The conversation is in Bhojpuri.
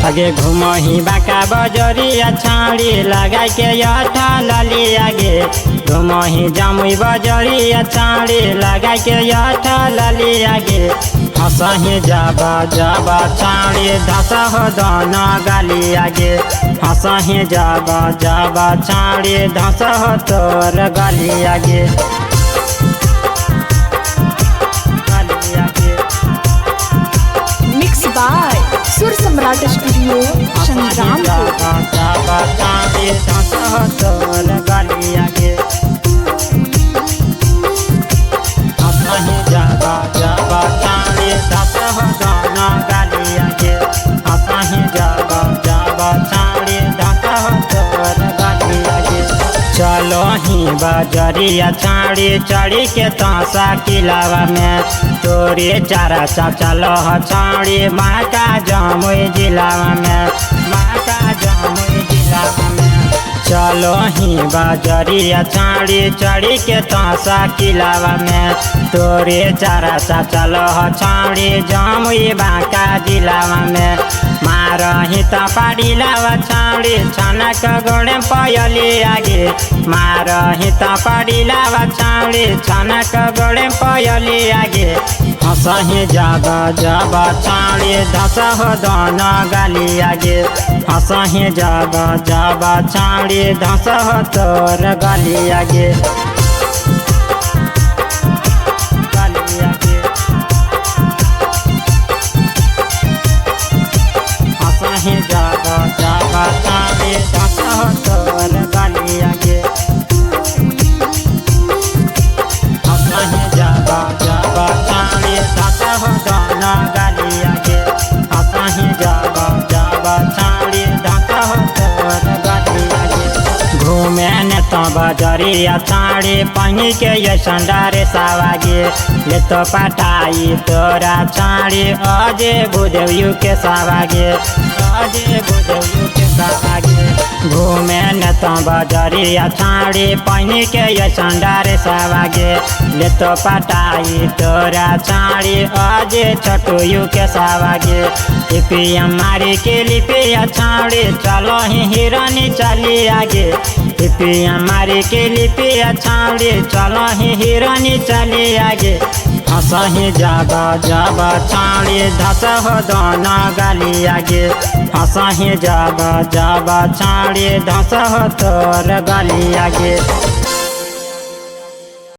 आगे घुमही बाका बजरिया छाड़ी लगा के अठा लाली आगे घुमही जामुई बजरिया छाड़ी लगा के अठा लाली आगे हंसही जाबा जाबा छाड़ी धस हो दाना गाली आगे हंसही जाबा जाबा छाड़ी धस हो तोर गाली आगे मिक्स बाय सुर सम्राट स्टूडियो संग्रामपुर। जाबा छाड़ी धस हो तोर गाली आगे हंसही जाबा जाबा छाड़ी धस हो दाना गाली आगे हंसही जाबा जाबा छाड़ी धस हो तोर गाली आगे चलो ही बजरिया छाड़ी चढ़ी के तासा किलावा में तोरे चारा चलो छाड़ी माँ का जामुई जिलावा में माँ का जामुई जिलावा में चलो ही बजरिया छाड़ी चढ़ी के तासा किलावा में तोरे चारा चलो छाड़ी जामुई बांका जिलावा में मारही तपड़ी लावा छाड़ी छनक गोड़े पयली आगे मारही तपड़ी लावा छाड़ी छनक गोड़े पयली आगे हंसही जाबा जाबा छाड़ी धस हो दाना गाली आगे हंसही जाबा जाबा छाड़ी धस हो तोर गाली आगे हंसही जाबा जाबा छाड़ी धस हो तोर गाली आगे हंसही जाबा जाबा छाड़ी धस हो दाना गाली आगे हंसही जाबा जाबा छाड़ी धस हो तोर गाली आगे घूमे ने तो बजरिया छाड़ी पही के ये संडारे सावागे ले तो पटाई तोरा छाड़ी अजे बुदेव के सावागे अजे बुदेव के सावागे घूमे ने तो बजरिया छाड़ी पही के ये संडारे सावागे ले तो पटाई तोरा छाड़ी अजे छोटू के सावागे लिपिया मारी के लिपिया छाड़ी चलो ही हिरानी चली आगे लिपिया मारी के लिपिया छाड़ी चलो ही हिरानी चली आगे हंसही जाबा जाबा छाड़ी धस हो दाना गाली आगे हंसही जाबा जाबा छाड़ी धस हो तोर गाली आगे।